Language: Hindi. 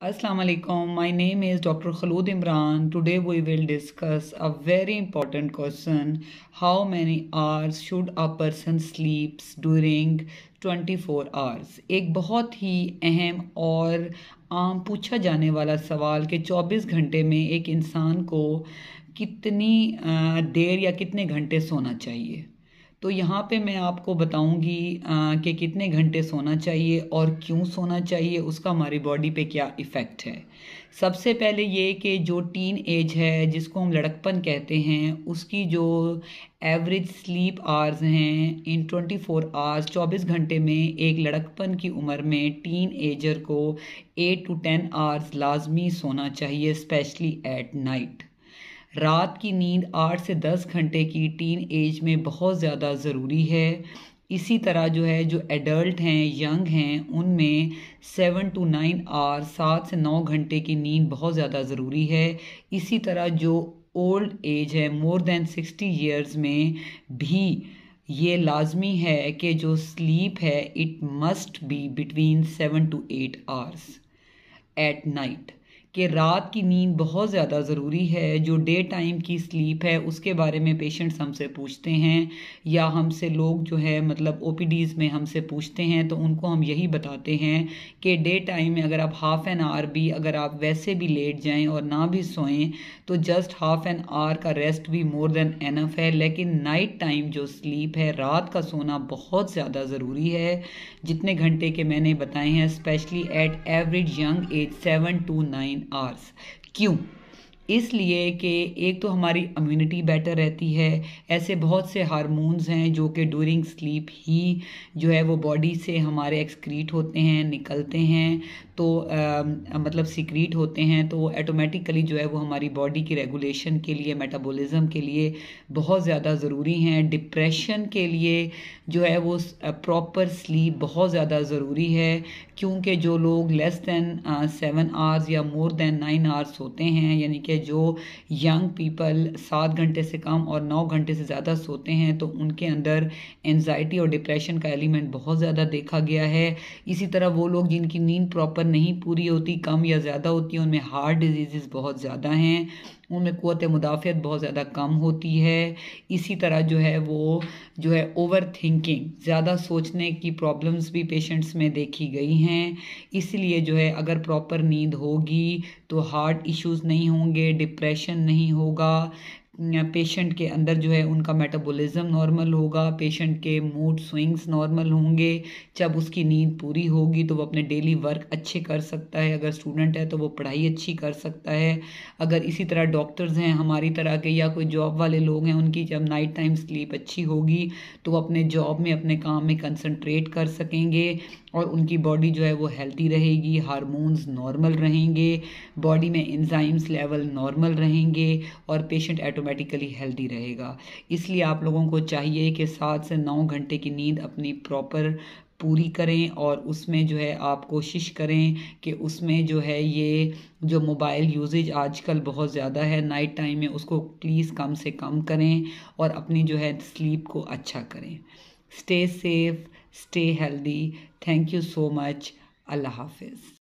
Assalamu alaikum. My name is Dr. Khalud Imran. Today we will discuss a very important question. How many hours should a person sleeps during 24 hours? एक बहुत ही अहम और आम पूछा जाने वाला सवाल कि 24 घंटे में एक इंसान को कितनी देर या कितने घंटे सोना चाहिए। तो यहाँ पे मैं आपको बताऊंगी कि कितने घंटे सोना चाहिए और क्यों सोना चाहिए, उसका हमारी बॉडी पे क्या इफ़ेक्ट है। सबसे पहले ये कि जो टीन एज है जिसको हम लड़कपन कहते हैं, उसकी जो एवरेज स्लीप आवर्स हैं इन 24 आवर्स 24 घंटे में एक लड़कपन की उम्र में टीन एजर को 8 to 10 आवर्स लाजमी सोना चाहिए, स्पेशली एट नाइट। रात की नींद 8 से 10 घंटे की टीन एज में बहुत ज़्यादा ज़रूरी है। इसी तरह जो एडल्ट हैं, यंग हैं, उनमें 7 to 9 आवर 7 से 9 घंटे की नींद बहुत ज़्यादा ज़रूरी है। इसी तरह जो ओल्ड एज है, मोर देन 60 ईयर्स में भी ये लाजमी है कि जो स्लीप है it must be between 7 to 8 hours at night. कि रात की नींद बहुत ज़्यादा ज़रूरी है। जो डे टाइम की स्लीप है उसके बारे में पेशेंट्स हमसे पूछते हैं या हमसे लोग जो है मतलब ओपीडीज़ में हमसे पूछते हैं, तो उनको हम यही बताते हैं कि डे टाइम में अगर आप हाफ़ एन आवर भी अगर आप वैसे भी लेट जाएं और ना भी सोएं तो जस्ट हाफ़ एन आवर का रेस्ट भी मोर देन एनफ है। लेकिन नाइट टाइम जो स्लीप है, रात का सोना बहुत ज़्यादा ज़रूरी है। जितने घंटे के मैंने बताए हैं, specially at average young age 7 to 9 hours. क्यों? इसलिए कि एक तो हमारी इम्यूनिटी बेटर रहती है। ऐसे बहुत से हार्मोन्स हैं जो कि ड्यूरिंग स्लीप ही जो है वो बॉडी से हमारे एक्सक्रीट होते हैं, निकलते हैं, तो मतलब सीक्रीट होते हैं, तो ऑटोमेटिकली जो है वो हमारी बॉडी की रेगुलेशन के लिए, मेटाबॉलिज्म के लिए बहुत ज़्यादा ज़रूरी हैं। डिप्रेशन के लिए जो है वो प्रॉपर स्लीप बहुत ज़्यादा ज़रूरी है, क्योंकि जो लोग लेस दैन 7 आवर्स या मोर देन 9 आवर्स सोते हैं, यानी कि जो यंग पीपल 7 घंटे से कम और 9 घंटे से ज़्यादा सोते हैं, तो उनके अंदर एंजाइटी और डिप्रेशन का एलिमेंट बहुत ज़्यादा देखा गया है। इसी तरह वो लोग जिनकी नींद प्रॉपर नहीं पूरी होती, कम या ज़्यादा होती है, उनमें हार्ट डिजीज़ बहुत ज़्यादा हैं, उनमें क़ुव्वत मुदाफ़ियत बहुत ज़्यादा कम होती है। इसी तरह जो है वो जो है ओवर थिंकिंग, ज़्यादा सोचने की प्रॉब्लम्स भी पेशेंट्स में देखी गई हैं। इसलिए जो है अगर प्रॉपर नींद होगी तो हार्ट इश्यूज़ नहीं होंगे, डिप्रेशन नहीं होगा, पेशेंट के अंदर जो है उनका मेटाबॉलिज्म नॉर्मल होगा, पेशेंट के मूड स्विंग्स नॉर्मल होंगे। जब उसकी नींद पूरी होगी तो वो अपने डेली वर्क अच्छे कर सकता है। अगर स्टूडेंट है तो वो पढ़ाई अच्छी कर सकता है। अगर इसी तरह डॉक्टर्स हैं हमारी तरह के या कोई जॉब वाले लोग हैं, उनकी जब नाइट टाइम स्लीप अच्छी होगी तो वो अपने जॉब में, अपने काम में कंसंट्रेट कर सकेंगे और उनकी बॉडी जो है वो हेल्दी रहेगी, हार्मोन्स नॉर्मल रहेंगे, बॉडी में एंजाइम्स लेवल नॉर्मल रहेंगे और पेशेंट ऑटोमेटिकली हेल्दी रहेगा। इसलिए आप लोगों को चाहिए कि 7 से 9 घंटे की नींद अपनी प्रॉपर पूरी करें और उसमें जो है आप कोशिश करें कि उसमें जो है ये जो मोबाइल यूजेज आजकल बहुत ज़्यादा है नाइट टाइम में, उसको प्लीज़ कम से कम करें और अपनी जो है स्लीप को अच्छा करें। Stay safe, stay healthy. Thank you so much. Allah हाफिज़।